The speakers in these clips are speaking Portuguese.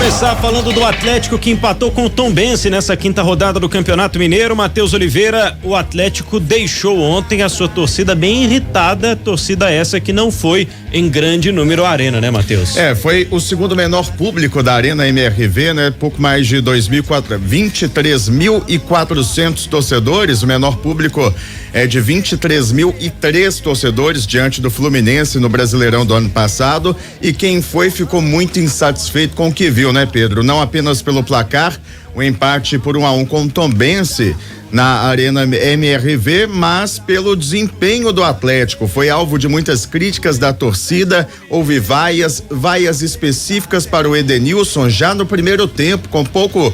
Começar falando do Atlético que empatou com o Tombense nessa quinta rodada do Campeonato Mineiro. Matheus Oliveira, o Atlético deixou ontem a sua torcida bem irritada, torcida essa que não foi em grande número à arena, né, Matheus? Foi o segundo menor público da Arena MRV, né? Pouco mais de 23.400 torcedores, o menor público é de 23.003 torcedores diante do Fluminense no Brasileirão do ano passado, e quem foi ficou muito insatisfeito com o que viu, né, Pedro? Não apenas pelo placar, o empate por 1-1 com o Tombense na Arena MRV, mas pelo desempenho do Atlético. Foi alvo de muitas críticas da torcida, houve vaias específicas para o Edenilson já no primeiro tempo, com pouco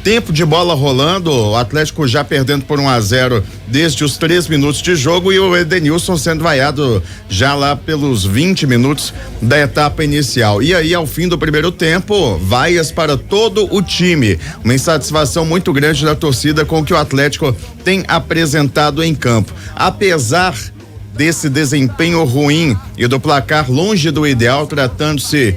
tempo de bola rolando, o Atlético já perdendo por 1-0 desde os 3 minutos de jogo, e o Edenilson sendo vaiado já lá pelos 20 minutos da etapa inicial. E aí, ao fim do primeiro tempo, vaias para todo o time. Uma insatisfação muito grande da torcida com o que o Atlético tem apresentado em campo. Apesar desse desempenho ruim e do placar longe do ideal, tratando-se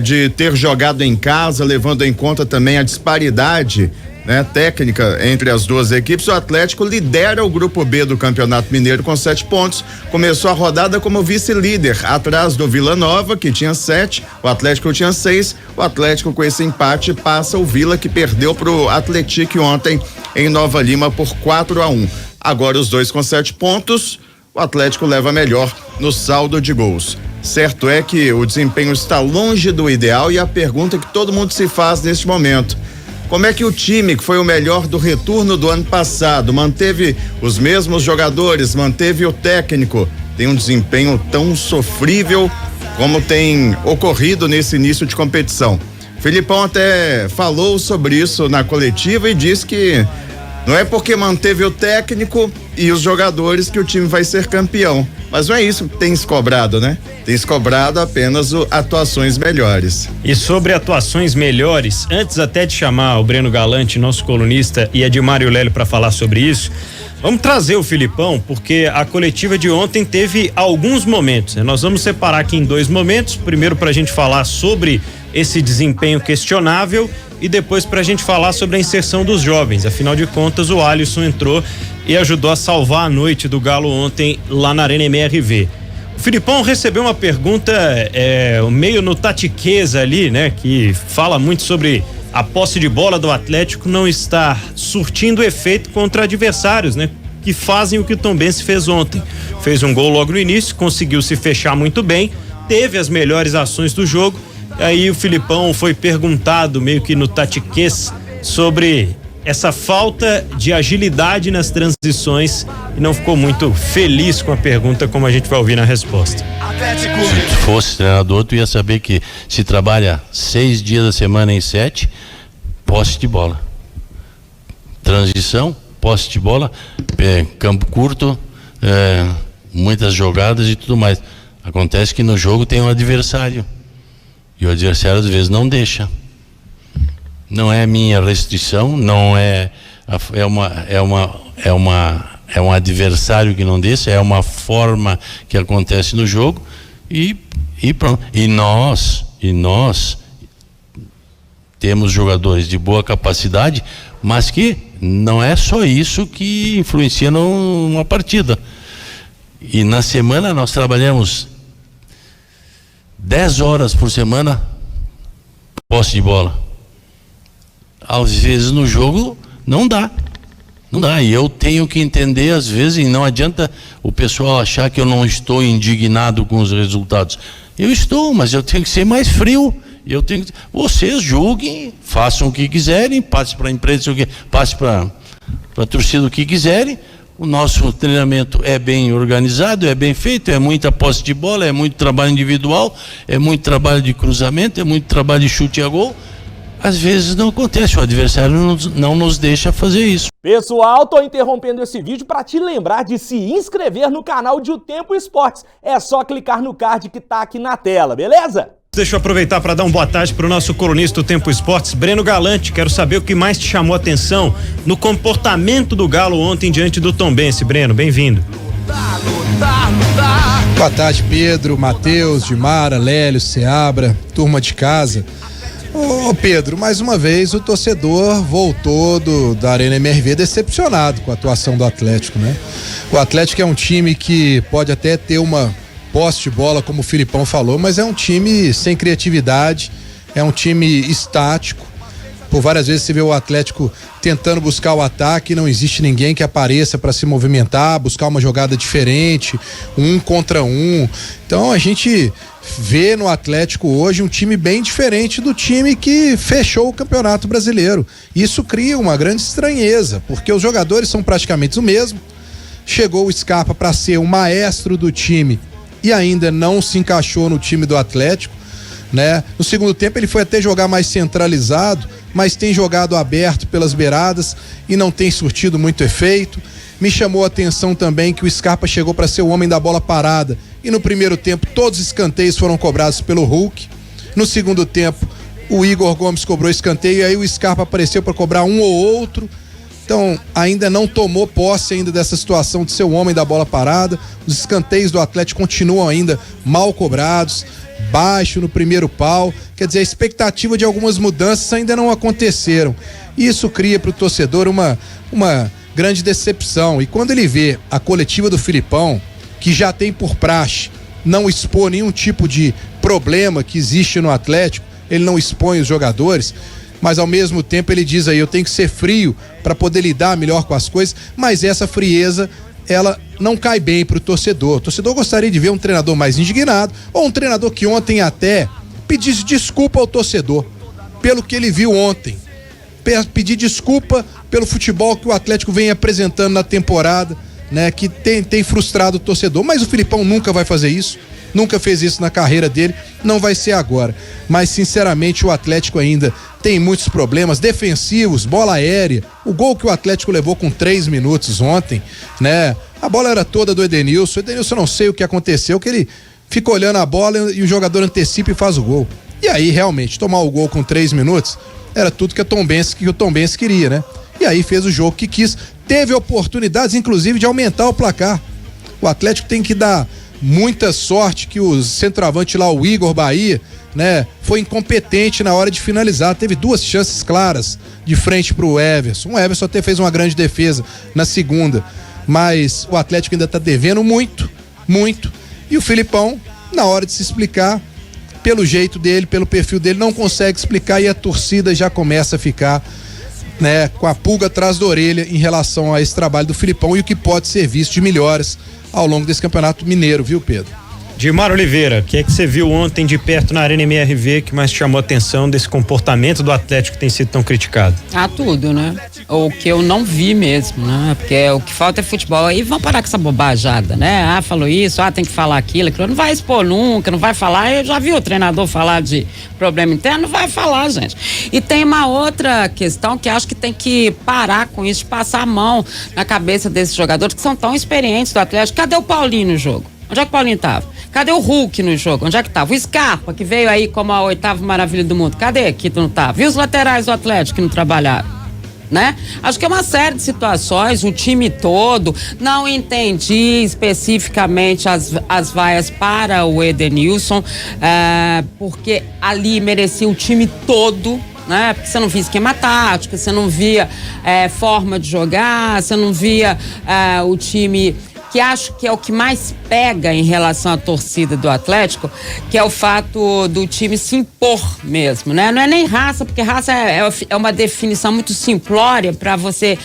de ter jogado em casa, levando em conta também a disparidade, né, técnica entre as duas equipes, o Atlético lidera o grupo B do Campeonato Mineiro com 7 pontos. Começou a rodada como vice-líder, atrás do Vila Nova, que tinha 7, o Atlético tinha 6. O Atlético, com esse empate, passa o Vila, que perdeu pro Atlético ontem em Nova Lima por 4-1. Agora os dois com 7 pontos, o Atlético leva melhor no saldo de gols. Certo é que o desempenho está longe do ideal, e a pergunta que todo mundo se faz neste momento: como é que o time, que foi o melhor do retorno do ano passado, manteve os mesmos jogadores, manteve o técnico, tem um desempenho tão sofrível como tem ocorrido nesse início de competição? Filipão até falou sobre isso na coletiva e disse que não é porque manteve o técnico e os jogadores que o time vai ser campeão. Mas não é isso que tem se cobrado, né? Tem se cobrado apenas atuações melhores. E sobre atuações melhores, antes até de chamar o Breno Galante, nosso colunista, e a Edmário Lélio para falar sobre isso, vamos trazer o Filipão, porque a coletiva de ontem teve alguns momentos, né? Nós vamos separar aqui em 2 momentos. Primeiro, para a gente falar sobre esse desempenho questionável, e depois pra gente falar sobre a inserção dos jovens. Afinal de contas, o Alisson entrou e ajudou a salvar a noite do Galo ontem lá na Arena MRV. O Filipão recebeu uma pergunta meio no tatiqueza ali, né? Que fala muito sobre a posse de bola do Atlético não estar surtindo efeito contra adversários, né? Que fazem o que o Tombense fez ontem. Fez um gol logo no início, conseguiu se fechar muito bem, teve as melhores ações do jogo. Aí o Filipão foi perguntado meio que no tatiquês sobre essa falta de agilidade nas transições e não ficou muito feliz com a pergunta, como a gente vai ouvir na resposta. Se fosse treinador, tu ia saber que se trabalha 6 dias da semana em 7, posse de bola, transição, posse de bola, campo curto, muitas jogadas e tudo mais. Acontece que no jogo tem um adversário e o adversário às vezes não deixa. Não é minha restrição, não é um adversário que não deixa, é uma forma que acontece no jogo e pronto. E nós temos jogadores de boa capacidade, mas que não é só isso que influencia numa partida. E na semana nós trabalhamos 10 horas por semana posse de bola. Às vezes no jogo não dá, e eu tenho que entender às vezes, e não adianta o pessoal achar que eu não estou indignado com os resultados. Eu estou, mas eu tenho que ser mais frio. Vocês julguem, façam o que quiserem, passe para a imprensa, passe para a torcida o que quiserem. O nosso treinamento é bem organizado, é bem feito, é muita posse de bola, é muito trabalho individual, é muito trabalho de cruzamento, é muito trabalho de chute a gol. Às vezes não acontece, o adversário não nos deixa fazer isso. Pessoal, tô interrompendo esse vídeo para te lembrar de se inscrever no canal de O Tempo Esportes. É só clicar no card que tá aqui na tela, beleza? Deixa eu aproveitar para dar uma boa tarde para o nosso colunista do Tempo Esportes, Breno Galante. Quero saber o que mais te chamou a atenção no comportamento do Galo ontem diante do Tombense. Breno, bem-vindo. Boa tarde, Pedro, Matheus, Dimara, Lélio, Seabra, turma de casa. Ô Pedro, mais uma vez o torcedor voltou da Arena MRV decepcionado com a atuação do Atlético, né? O Atlético é um time que pode até ter uma posse de bola, como o Filipão falou, mas é um time sem criatividade, é um time estático. Por várias vezes você vê o Atlético tentando buscar o ataque, não existe ninguém que apareça para se movimentar, buscar uma jogada diferente, 1 contra 1. Então a gente vê no Atlético hoje um time bem diferente do time que fechou o Campeonato Brasileiro. Isso cria uma grande estranheza, porque os jogadores são praticamente os mesmos. Chegou o Scarpa para ser o maestro do time e ainda não se encaixou no time do Atlético, né? No segundo tempo ele foi até jogar mais centralizado, mas tem jogado aberto pelas beiradas e não tem surtido muito efeito. Me chamou a atenção também que o Scarpa chegou para ser o homem da bola parada e no primeiro tempo todos os escanteios foram cobrados pelo Hulk. No segundo tempo o Igor Gomes cobrou escanteio e aí o Scarpa apareceu para cobrar um ou outro. Então ainda não tomou posse ainda dessa situação de ser o homem da bola parada. Os escanteios do Atlético continuam ainda mal cobrados, baixo no primeiro pau. Quer dizer, a expectativa de algumas mudanças ainda não aconteceram. Isso cria para o torcedor uma grande decepção. E quando ele vê a coletiva do Filipão, que já tem por praxe não expor nenhum tipo de problema que existe no Atlético, ele não expõe os jogadores, mas ao mesmo tempo ele diz aí, eu tenho que ser frio para poder lidar melhor com as coisas, mas essa frieza ela não cai bem pro torcedor. O torcedor gostaria de ver um treinador mais indignado, ou um treinador que ontem até pedisse desculpa ao torcedor pelo que ele viu ontem, pedir desculpa pelo futebol que o Atlético vem apresentando na temporada, né, que tem frustrado o torcedor. Mas o Filipão nunca vai fazer isso, nunca fez isso na carreira dele, não vai ser agora. Mas sinceramente o Atlético ainda tem muitos problemas defensivos, bola aérea, o gol que o Atlético levou com 3 minutos ontem, né? A bola era toda do Edenilson. O Edenilson, não sei o que aconteceu, que ele fica olhando a bola e o jogador antecipa e faz o gol. E aí realmente tomar o gol com 3 minutos era tudo que o Tom Benz queria, né? E aí fez o jogo que quis, teve oportunidades inclusive de aumentar o placar. O Atlético tem que dar muita sorte que o centroavante lá, o Igor Bahia, né, foi incompetente na hora de finalizar. Teve 2 chances claras de frente pro Everson. O Everson até fez uma grande defesa na segunda, mas o Atlético ainda tá devendo muito, muito. E o Filipão, na hora de se explicar, pelo jeito dele, pelo perfil dele, não consegue explicar e a torcida já começa a ficar, né, com a pulga atrás da orelha em relação a esse trabalho do Filipão e o que pode ser visto de melhores ao longo desse campeonato mineiro, viu, Pedro? Dimar Oliveira, o que é que você viu ontem de perto na Arena MRV que mais chamou a atenção desse comportamento do Atlético que tem sido tão criticado? Tudo, né? O que eu não vi mesmo, né? Porque o que falta é futebol. Aí vão parar com essa bobajada, né? Falou isso, tem que falar aquilo. Não vai expor nunca, não vai falar. Eu já vi o treinador falar de problema interno, não vai falar, gente. E tem uma outra questão que acho que tem que parar com isso, de passar a mão na cabeça desses jogadores que são tão experientes do Atlético. Cadê o Paulinho no jogo? Onde é que o Paulinho tava? Cadê o Hulk no jogo? Onde é que tava? O Scarpa, que veio aí como a 8ª maravilha do mundo. Cadê que não tava? E os laterais do Atlético que não trabalharam? Né? Acho que é uma série de situações, o time todo. Não entendi especificamente as vaias para o Edenilson, porque ali merecia o time todo, né? Porque você não via esquema tático, você não via forma de jogar, você não via o time, que acho que é o que mais pega em relação à torcida do Atlético, que é o fato do time se impor mesmo, né? Não é nem raça, porque raça é uma definição muito simplória para você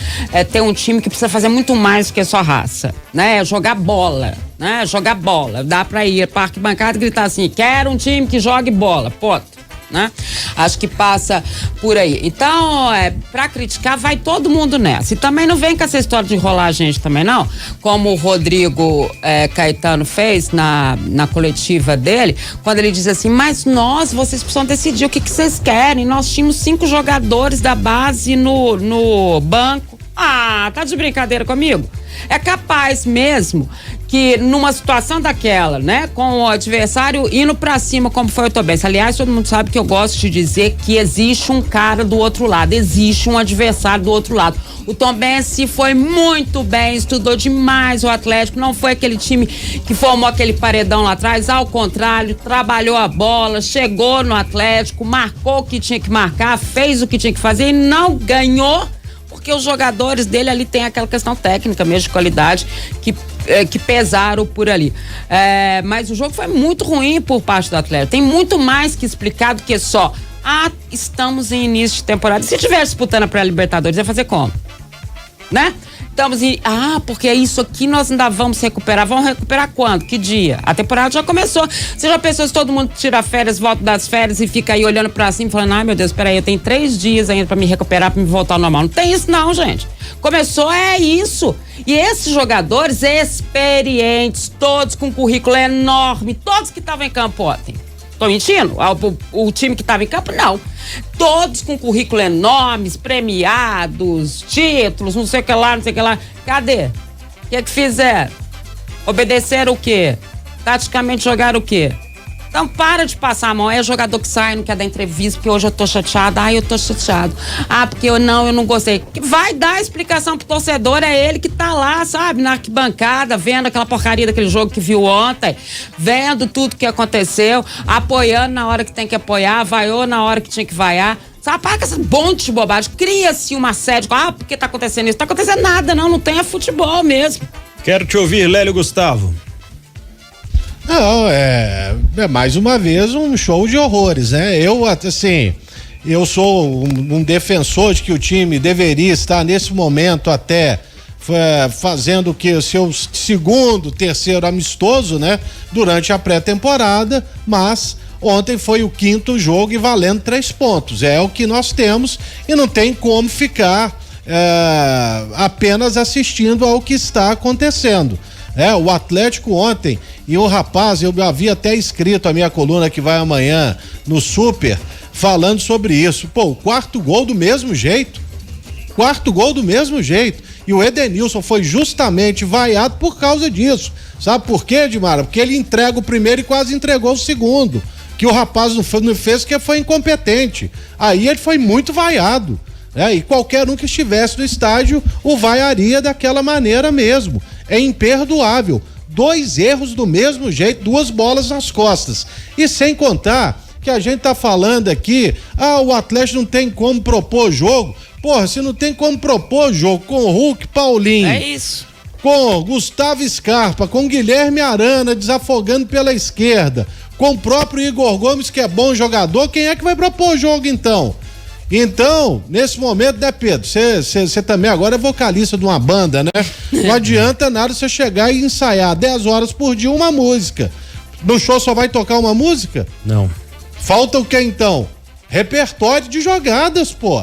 ter um time que precisa fazer muito mais do que só raça, né? É jogar bola, né? Jogar bola. Dá para ir para a arquibancada e gritar assim, quero um time que jogue bola, ponto. Né? Acho que passa por aí. Então, pra criticar, vai todo mundo nessa. E também não vem com essa história de enrolar a gente também, não. Como o Rodrigo Caetano fez na coletiva dele, quando ele diz assim, mas vocês precisam decidir o que vocês querem. Nós tínhamos 5 jogadores da base no banco. Tá de brincadeira comigo? É capaz mesmo que numa situação daquela, né, com o adversário indo pra cima, como foi o Tombense. Aliás, todo mundo sabe que eu gosto de dizer que existe um cara do outro lado, existe um adversário do outro lado. O Tombense foi muito bem, estudou demais o Atlético, não foi aquele time que formou aquele paredão lá atrás, ao contrário, trabalhou a bola, chegou no Atlético, marcou o que tinha que marcar, fez o que tinha que fazer e não ganhou, porque os jogadores dele ali tem aquela questão técnica mesmo, de qualidade, que pesaram por ali. Mas o jogo foi muito ruim por parte do Atlético. Tem muito mais que explicar do que só estamos em início de temporada. Se estiver disputando a pré-Libertadores, vai fazer como? Né? Estamos em... porque isso aqui nós ainda vamos recuperar. Vamos recuperar quando? Que dia? A temporada já começou. Você já pensou se todo mundo tira férias, volta das férias e fica aí olhando pra cima falando, meu Deus, peraí, eu tenho 3 dias ainda pra me recuperar, pra me voltar ao normal. Não tem isso não, gente. Começou, é isso. E esses jogadores experientes, todos com currículo enorme, todos que estavam em campo ontem. Tô mentindo? O time que estava em campo, não. Todos com currículo enormes, premiados, títulos, não sei o que lá, não sei o que lá. Cadê? O que fizeram? Obedeceram o quê? Taticamente jogaram o quê? Então para de passar a mão. É jogador que sai, não quer dar entrevista, porque hoje eu tô chateado. Eu tô chateado. Porque eu não gostei. Vai dar explicação pro torcedor, é ele que tá lá, sabe, na arquibancada, vendo aquela porcaria daquele jogo que viu ontem, vendo tudo que aconteceu, apoiando na hora que tem que apoiar, vaiou na hora que tinha que vaiar. Sabe, para com essa monte de bobagem. Cria-se uma sede. Porque tá acontecendo isso? Tá acontecendo nada, não tem futebol mesmo. Quero te ouvir, Lélio Gustavo. Não, é mais uma vez um show de horrores, né? Eu sou um defensor de que o time deveria estar nesse momento até fazendo o seu segundo, terceiro amistoso, né? Durante a pré-temporada, mas ontem foi o 5º jogo e valendo 3 pontos. É o que nós temos e não tem como ficar apenas assistindo ao que está acontecendo. O Atlético ontem, e o rapaz, eu havia até escrito a minha coluna que vai amanhã no Super, falando sobre isso. O 4º gol do mesmo jeito. E o Edenilson foi justamente vaiado por causa disso. Sabe por quê, Edmara? Porque ele entrega o primeiro e quase entregou o segundo. Que o rapaz não fez porque foi incompetente. Aí ele foi muito vaiado. E qualquer um que estivesse no estádio o vaiaria daquela maneira mesmo. É imperdoável. 2 erros do mesmo jeito, 2 bolas nas costas. E sem contar que a gente tá falando aqui, o Atlético não tem como propor jogo. Porra, se não tem como propor jogo com o Hulk, Paulinho. É isso. Com Gustavo Scarpa, com Guilherme Arana desafogando pela esquerda, com o próprio Igor Gomes, que é bom jogador, quem é que vai propor jogo então? Então, nesse momento, né, Pedro? Você também agora é vocalista de uma banda, né? Não adianta nada você chegar e ensaiar 10 horas por dia uma música. No show só vai tocar uma música? Não. Falta o que então? Repertório de jogadas, pô.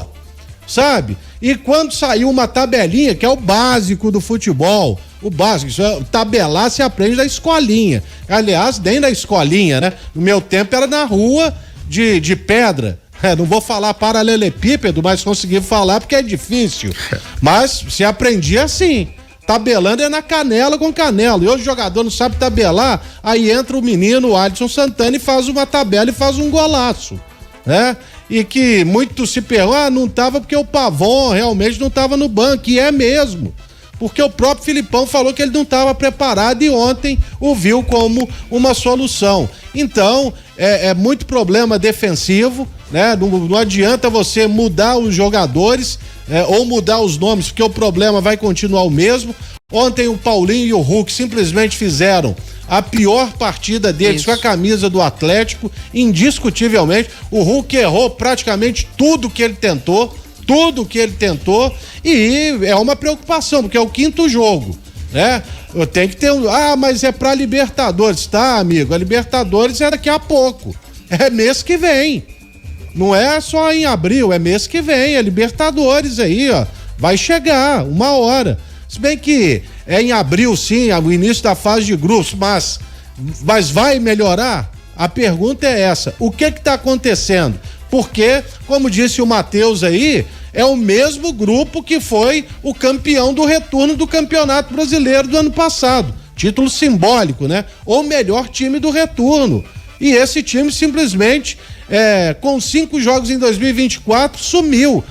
Sabe? E quando saiu uma tabelinha, que é o básico do futebol, o básico, isso é, tabelar se aprende da escolinha. Aliás, nem da escolinha, né? No meu tempo era na rua de pedra. Não vou falar paralelepípedo, mas consegui falar porque é difícil. Mas se aprendia assim, tabelando é na canela com canela. E hoje o jogador não sabe tabelar, aí entra o menino, o Alisson Santana, e faz uma tabela e faz um golaço, né? E que muito se pergunta, não tava porque o Pavon realmente não tava no banco, e é mesmo. Porque o próprio Filipão falou que ele não estava preparado e ontem o viu como uma solução. Então, é muito problema defensivo, né? Não adianta você mudar os jogadores ou mudar os nomes, porque o problema vai continuar o mesmo. Ontem o Paulinho e o Hulk simplesmente fizeram a pior partida deles com a camisa do Atlético, indiscutivelmente. O Hulk errou praticamente tudo que ele tentou, e é uma preocupação, porque é o 5º jogo, né? Tem que ter mas é pra Libertadores, tá, amigo? A Libertadores é daqui a pouco, é mês que vem, não é só em abril, é mês que vem, é Libertadores aí, ó, vai chegar uma hora, se bem que é em abril sim, o início da fase de grupos, mas vai melhorar? A pergunta é essa, o que tá acontecendo? Porque, como disse o Matheus aí, é o mesmo grupo que foi o campeão do retorno do Campeonato Brasileiro do ano passado. título simbólico, né? O melhor time do retorno. E esse time simplesmente, com 5 jogos em 2024, sumiu.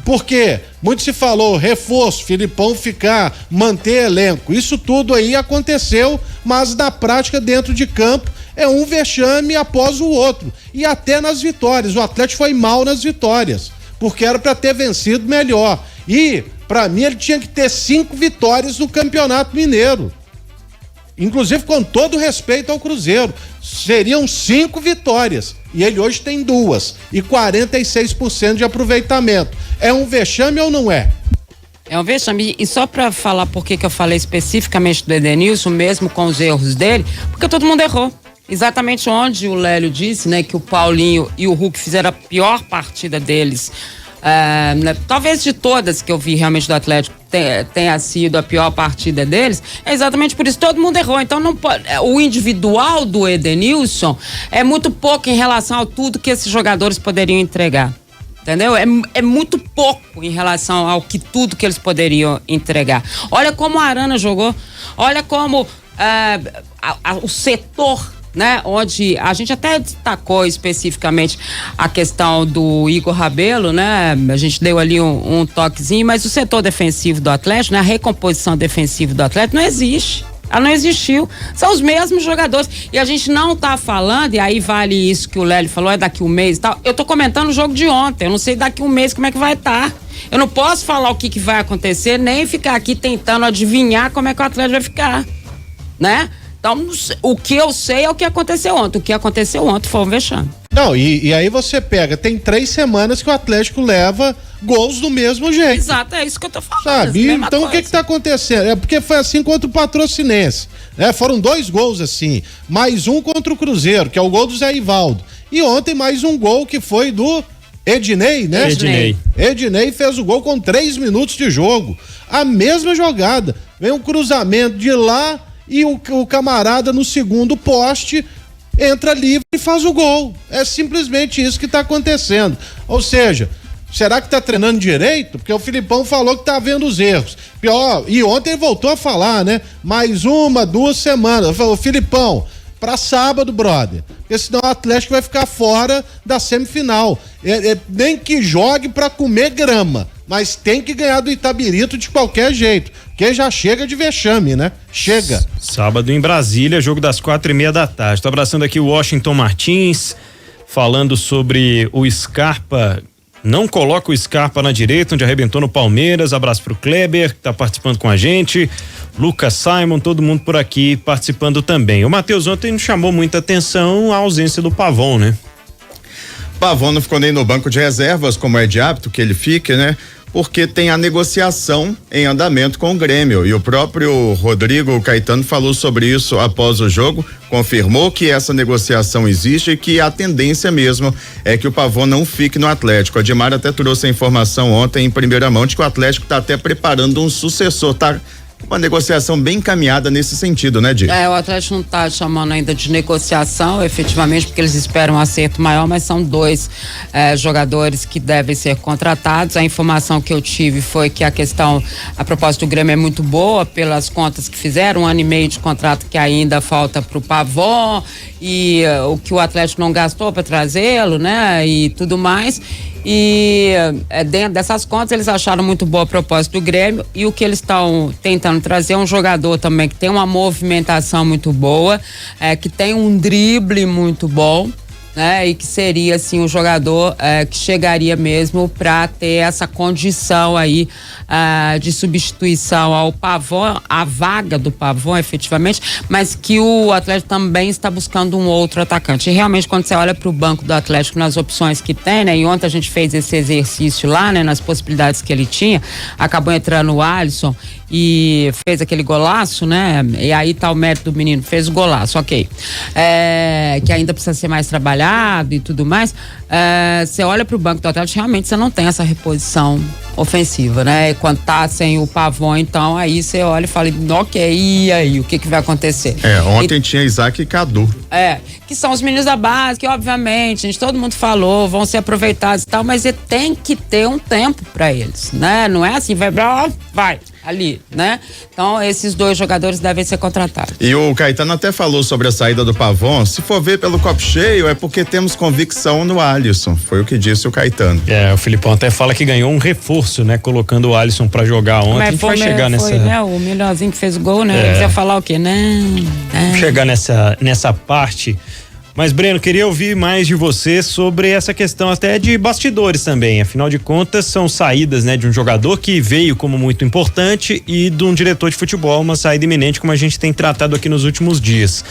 Porque muito se falou, reforço, Filipão manter elenco. Isso tudo aí aconteceu, mas na prática, dentro de campo, é um vexame após o outro. E até nas vitórias. O Atlético foi mal nas vitórias, porque era para ter vencido melhor. E, para mim, ele tinha que ter 5 vitórias no Campeonato Mineiro. Inclusive, com todo respeito ao Cruzeiro, seriam 5 vitórias. E ele hoje tem 2 e 46% de aproveitamento. É um vexame ou não é? É um vexame. E só pra falar por que eu falei especificamente do Edenilson, mesmo com os erros dele, porque todo mundo errou. Exatamente onde o Lélio disse, né, que o Paulinho e o Hulk fizeram a pior partida deles. Talvez de todas que eu vi realmente do Atlético tenha sido a pior partida deles, é exatamente por isso, todo mundo errou, então não pode, o individual do Edenilson é muito pouco em relação a tudo que esses jogadores poderiam entregar, entendeu? É muito pouco em relação ao que tudo que eles poderiam entregar. Olha como a Arana jogou, olha como o setor, né, onde a gente até destacou especificamente a questão do Igor Rabelo, né, a gente deu ali um toquezinho, mas o setor defensivo do Atlético, né, a recomposição defensiva do Atlético não existe. Ela não existiu. São os mesmos jogadores. E a gente não tá falando, e aí vale isso que o Lélio falou, é daqui um mês e tal. Eu tô comentando o jogo de ontem, eu não sei daqui um mês como é que vai estar. Eu não posso falar o que vai acontecer, nem ficar aqui tentando adivinhar como é que o Atlético vai ficar, né? Então, o que eu sei é o que aconteceu ontem. O que aconteceu ontem foi um vexame. Não, e aí você pega, tem 3 semanas que o Atlético leva gols do mesmo jeito. Exato, é isso que eu tô falando. Sabe? Então o que tá acontecendo? É porque foi assim contra o Patrocinense, né? Foram 2 gols assim, mais um contra o Cruzeiro, que é o gol do Zé Ivaldo. E ontem mais um gol que foi do Ednei, né? Ednei fez o gol com 3 minutos de jogo. A mesma jogada. Vem um cruzamento de lá e o camarada no segundo poste entra livre e faz o gol. É simplesmente isso que tá acontecendo. Ou seja, será que tá treinando direito? Porque o Filipão falou que tá vendo os erros. Pior, e ontem ele voltou a falar, né? Mais 2 semanas. Falou, Filipão, pra sábado, brother. Porque senão o Atlético vai ficar fora da semifinal. Nem que jogue pra comer grama, mas tem que ganhar do Itabirito de qualquer jeito, porque já chega de vexame, né? Chega. Sábado em Brasília, jogo das 4:30 da tarde. Tô abraçando aqui o Washington Martins, falando sobre o Scarpa. Não coloca o Scarpa na direita, onde arrebentou no Palmeiras. Abraço pro Kleber, que tá participando com a gente. Lucas Simon, todo mundo por aqui participando também. O Matheus, ontem não chamou muita atenção a ausência do Pavon, né? Pavon não ficou nem no banco de reservas, como é de hábito que ele fique, né? Porque tem a negociação em andamento com o Grêmio. E o próprio Rodrigo Caetano falou sobre isso após o jogo, confirmou que essa negociação existe e que a tendência mesmo é que o Pavon não fique no Atlético. A Edmar até trouxe a informação ontem em primeira mão de que o Atlético está até preparando um sucessor, tá? Uma negociação bem encaminhada nesse sentido, né, Di? O Atlético não está chamando ainda de negociação, efetivamente, porque eles esperam um acerto maior, mas são 2 jogadores que devem ser contratados. A informação que eu tive foi que a proposta do Grêmio é muito boa pelas contas que fizeram, 1 ano e meio de contrato que ainda falta pro Pavon e o que o Atlético não gastou para trazê-lo, né, e tudo mais. E dentro dessas contas eles acharam muito boa a proposta do Grêmio e o que eles estão tentando trazer é um jogador também que tem uma movimentação muito boa, que tem um drible muito bom, né? E que seria assim um jogador que chegaria mesmo para ter essa condição aí de substituição ao Pavon, a vaga do Pavon efetivamente, mas que o Atlético também está buscando um outro atacante. E realmente quando você olha para o banco do Atlético nas opções que tem, né? E ontem a gente fez esse exercício lá, né? Nas possibilidades que ele tinha, acabou entrando o Alisson e fez aquele golaço, né? E aí tá o mérito do menino, fez o golaço, ok. Que ainda precisa ser mais trabalhado e tudo mais. Você olha pro banco do Atlético, realmente você não tem essa reposição ofensiva, né? E quando tá sem o Pavon, então aí você olha e fala, ok, e aí, o que vai acontecer? Ontem tinha Isaac e Cadu. Que são os meninos da base, que obviamente, gente, todo mundo falou, vão ser aproveitados e tal, mas tem que ter um tempo pra eles, né? Não é assim, vai ali, né? Então, esses 2 jogadores devem ser contratados. E o Caetano até falou sobre a saída do Pavon. Se for ver pelo copo cheio, é porque temos convicção no Alisson. Foi o que disse o Caetano. O Filipão até fala que ganhou um reforço, né? Colocando o Alisson pra jogar ontem. Mas a gente vai chegar nessa. Foi, né? O melhorzinho que fez o gol, né? Ele ia falar o quê? Não. Chegar nessa parte. Mas, Breno, queria ouvir mais de você sobre essa questão até de bastidores também. Afinal de contas, são saídas, né, de um jogador que veio como muito importante e de um diretor de futebol, uma saída iminente, como a gente tem tratado aqui nos últimos dias.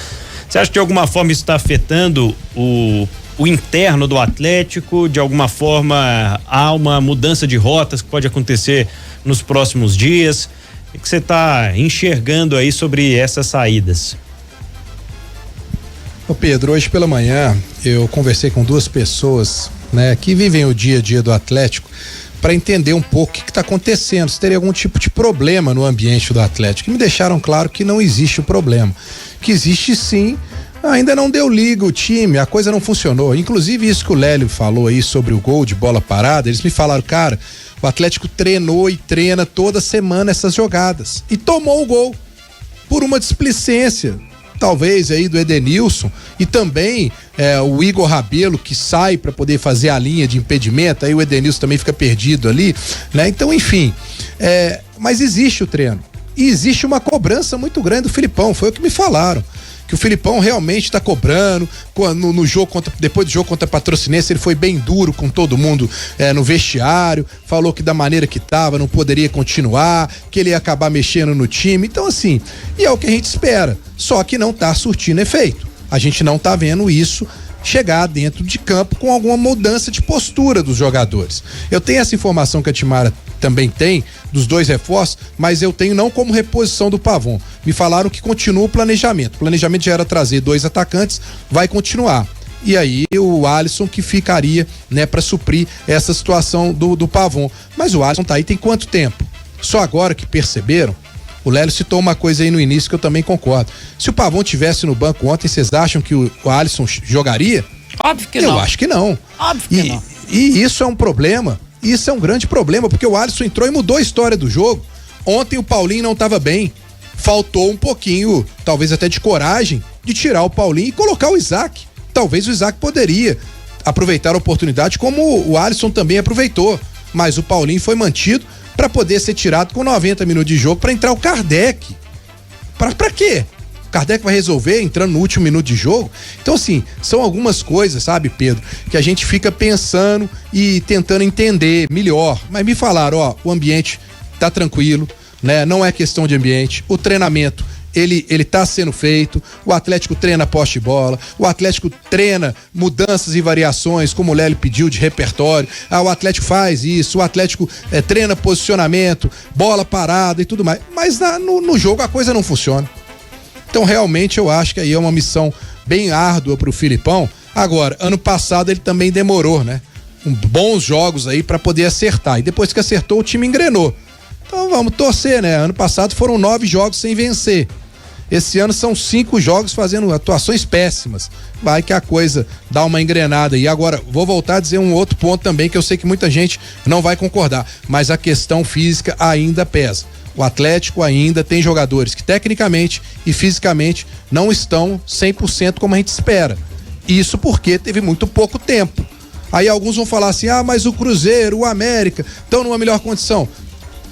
Você acha que de alguma forma isso está afetando o interno do Atlético? De alguma forma há uma mudança de rotas que pode acontecer nos próximos dias? O que você está enxergando aí sobre essas saídas? Ô Pedro, hoje pela manhã eu conversei com 2 pessoas, né, que vivem o dia a dia do Atlético, para entender um pouco o que está acontecendo, se teria algum tipo de problema no ambiente do Atlético. E me deixaram claro que não existe o problema, que existe sim, ainda não deu liga o time, a coisa não funcionou. Inclusive isso que o Lélio falou aí sobre o gol de bola parada, eles me falaram, cara, o Atlético treinou e treina toda semana essas jogadas e tomou o gol por uma displicência, talvez aí do Edenilson, e também o Igor Rabelo, que sai para poder fazer a linha de impedimento, aí o Edenilson também fica perdido ali, né? Então, enfim, mas existe o treino e existe uma cobrança muito grande do Filipão, foi o que me falaram, que o Filipão realmente está cobrando no jogo depois do jogo contra a Patrocinense, ele foi bem duro com todo mundo no vestiário, falou que da maneira que estava não poderia continuar, que ele ia acabar mexendo no time. Então, assim, e é o que a gente espera, só que não está surtindo efeito. A gente não está vendo isso chegar dentro de campo com alguma mudança de postura dos jogadores. Eu tenho essa informação que a Timara também tem, dos 2 reforços, mas eu tenho não como reposição do Pavon. Me falaram que continua o planejamento. O planejamento já era trazer 2 atacantes, vai continuar. E aí o Alisson que ficaria, né, para suprir essa situação do Pavon. Mas o Alisson tá aí tem quanto tempo? Só agora que perceberam? O Lélio citou uma coisa aí no início que eu também concordo. Se o Pavon tivesse no banco ontem, vocês acham que o Alisson jogaria? Óbvio que não. Eu acho que não. Óbvio que não. E isso é um problema. Isso é um grande problema, porque o Alisson entrou e mudou a história do jogo. Ontem o Paulinho não estava bem. Faltou um pouquinho, talvez até de coragem, de tirar o Paulinho e colocar o Isaac. Talvez o Isaac poderia aproveitar a oportunidade como o Alisson também aproveitou. Mas o Paulinho foi mantido para poder ser tirado com 90 minutos de jogo para entrar o Kardec. Pra quê? O Kardec vai resolver entrando no último minuto de jogo? Então, assim, são algumas coisas, sabe, Pedro, que a gente fica pensando e tentando entender melhor. Mas me falaram, o ambiente tá tranquilo, né? Não é questão de ambiente. O treinamento, ele tá sendo feito, o Atlético treina poste de bola, o Atlético treina mudanças e variações, como o Lélio pediu, de repertório, o Atlético faz isso, o Atlético treina posicionamento, bola parada e tudo mais, mas no jogo a coisa não funciona. Então realmente eu acho que aí é uma missão bem árdua pro Filipão. Agora, ano passado ele também demorou, né? Bons jogos aí para poder acertar, e depois que acertou o time engrenou. Então vamos torcer, né? Ano passado foram 9 jogos sem vencer. Esse ano são 5 jogos fazendo atuações péssimas. Vai que a coisa dá uma engrenada. E agora, vou voltar a dizer um outro ponto também, que eu sei que muita gente não vai concordar, mas a questão física ainda pesa. O Atlético ainda tem jogadores que tecnicamente e fisicamente não estão 100% como a gente espera. Isso porque teve muito pouco tempo. Aí alguns vão falar assim, mas o Cruzeiro, o América estão numa melhor condição.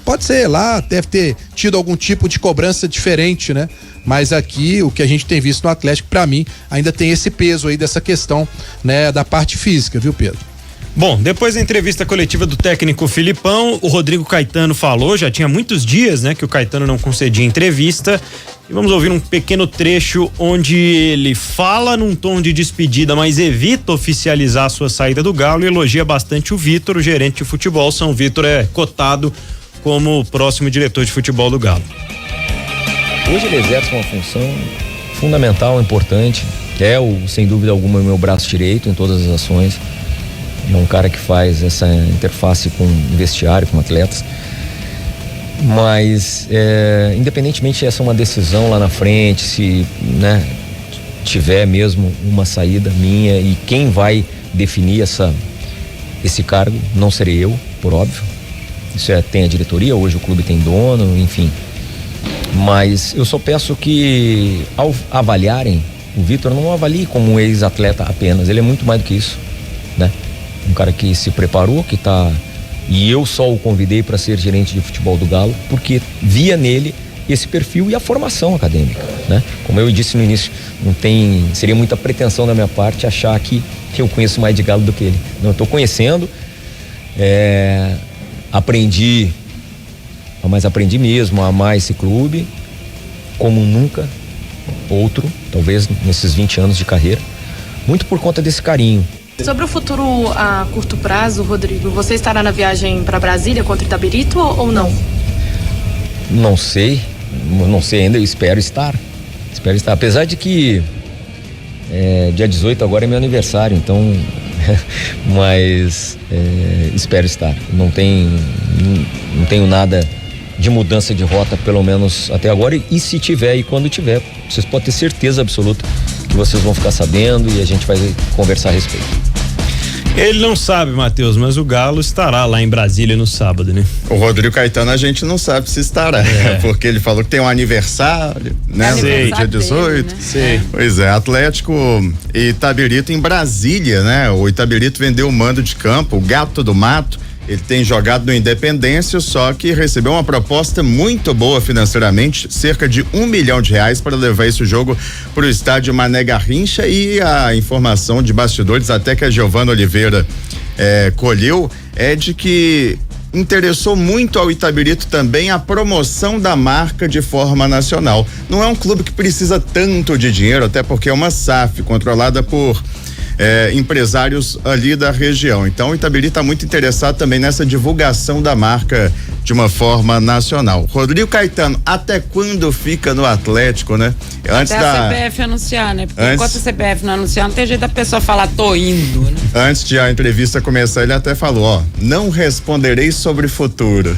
Pode ser, lá deve ter tido algum tipo de cobrança diferente, né? Mas aqui, o que a gente tem visto no Atlético, pra mim, ainda tem esse peso aí dessa questão, né, da parte física, viu, Pedro? Bom, depois da entrevista coletiva do técnico Filipão, o Rodrigo Caetano falou, já tinha muitos dias, né, que o Caetano não concedia entrevista, e vamos ouvir um pequeno trecho onde ele fala num tom de despedida, mas evita oficializar a sua saída do Galo e elogia bastante o Vitor, o gerente de futebol. São Vitor é cotado como o próximo diretor de futebol do Galo. Hoje ele exerce uma função fundamental, importante, que é sem dúvida alguma o meu braço direito em todas as ações. É um cara que faz essa interface com o vestiário, com atletas. Mas, independentemente se essa é uma decisão lá na frente, se, né, tiver mesmo uma saída minha e quem vai definir esse cargo, não serei eu, por óbvio. Isso tem a diretoria, hoje o clube tem dono, enfim. Mas eu só peço que, ao avaliarem, o Vitor não avalie como um ex-atleta apenas, ele é muito mais do que isso, né? Um cara que se preparou, que tá... E eu só o convidei para ser gerente de futebol do Galo, porque via nele esse perfil e a formação acadêmica, né? Como eu disse no início, seria muita pretensão da minha parte achar que eu conheço mais de Galo do que ele. Não, eu estou conhecendo, aprendi mesmo a amar esse clube como nunca outro, talvez nesses 20 anos de carreira, muito por conta desse carinho. Sobre o futuro a curto prazo, Rodrigo, você estará na viagem para Brasília contra Itabirito ou não? Não sei ainda, eu espero estar, apesar de que dia 18 agora é meu aniversário, então mas espero estar, não tenho nada de mudança de rota, pelo menos até agora, e se tiver e quando tiver, vocês podem ter certeza absoluta que vocês vão ficar sabendo e a gente vai conversar a respeito. Ele não sabe, Matheus, mas o Galo estará lá em Brasília no sábado, né? O Rodrigo Caetano a gente não sabe se estará, porque ele falou que tem um aniversário, né? Dia 18. Né? Sei. Pois é, Atlético e Itabirito em Brasília, né? O Itabirito vendeu o mando de campo, o Gato do Mato. Ele tem jogado no Independência, só que recebeu uma proposta muito boa financeiramente, cerca de R$1 milhão para levar esse jogo para o estádio Mané Garrincha, e a informação de bastidores, até que a Giovana Oliveira colheu, é de que interessou muito ao Itabirito também a promoção da marca de forma nacional. Não é um clube que precisa tanto de dinheiro, até porque é uma SAF controlada por empresários ali da região. Então o Itabiri está muito interessado também nessa divulgação da marca de uma forma nacional. Rodrigo Caetano, até quando fica no Atlético, né? Até a CBF anunciar, né? Porque enquanto a CBF não anunciar, não tem jeito da pessoa falar, tô indo, né? Antes de a entrevista começar, ele até falou, não responderei sobre futuro.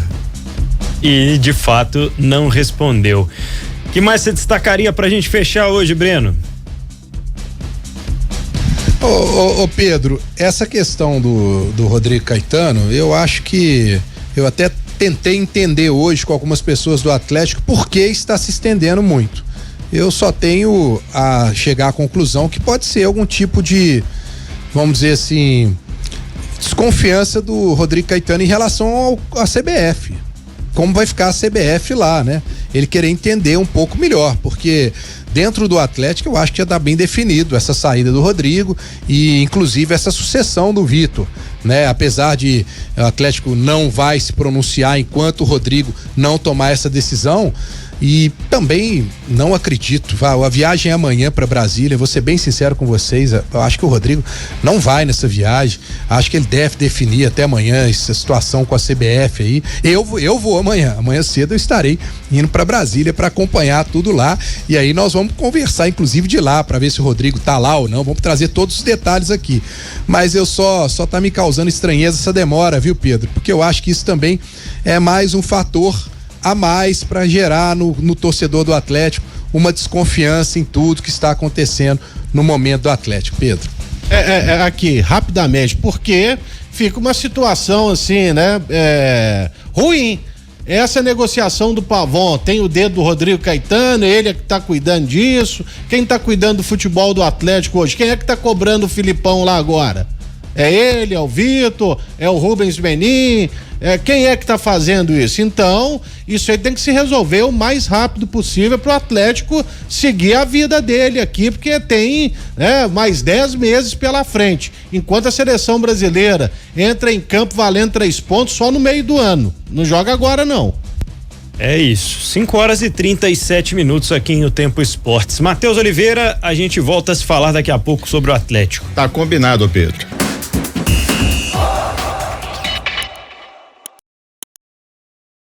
E de fato não respondeu. O que mais você destacaria pra gente fechar hoje, Breno? Ô Pedro, essa questão do Rodrigo Caetano, eu acho que eu até tentei entender hoje com algumas pessoas do Atlético por que está se estendendo muito. Eu só tenho a chegar à conclusão que pode ser algum tipo de, vamos dizer assim, desconfiança do Rodrigo Caetano em relação à CBF. Como vai ficar a CBF lá, né? Ele querer entender um pouco melhor, porque dentro do Atlético eu acho que já está bem definido essa saída do Rodrigo e inclusive essa sucessão do Vitor, né? Apesar de o Atlético não vai se pronunciar enquanto o Rodrigo não tomar essa decisão, e também não acredito, a viagem é amanhã para Brasília, vou ser bem sincero com vocês, eu acho que o Rodrigo não vai nessa viagem, acho que ele deve definir até amanhã essa situação com a CBF aí. Eu vou amanhã cedo eu estarei indo para Brasília para acompanhar tudo lá, e aí nós vamos conversar inclusive de lá para ver se o Rodrigo tá lá ou não, vamos trazer todos os detalhes aqui, mas eu só tá me causando estranheza essa demora, viu, Pedro? Porque eu acho que isso também é mais um fator a mais para gerar no torcedor do Atlético uma desconfiança em tudo que está acontecendo no momento do Atlético, Pedro. Aqui, rapidamente, porque fica uma situação assim, né, ruim. Essa negociação do Pavon tem o dedo do Rodrigo Caetano, ele é que tá cuidando disso. Quem tá cuidando do futebol do Atlético hoje? Quem é que tá cobrando o Filipão lá agora? É ele, é o Vitor, é o Rubens Menin, quem é que tá fazendo isso? Então, isso aí tem que se resolver o mais rápido possível pro Atlético seguir a vida dele aqui, porque tem mais 10 meses pela frente, enquanto a seleção brasileira entra em campo valendo 3 pontos só no meio do ano, não joga agora não. É isso, 5h37 aqui no Tempo Esportes. Matheus Oliveira, a gente volta a se falar daqui a pouco sobre o Atlético. Tá combinado, Pedro.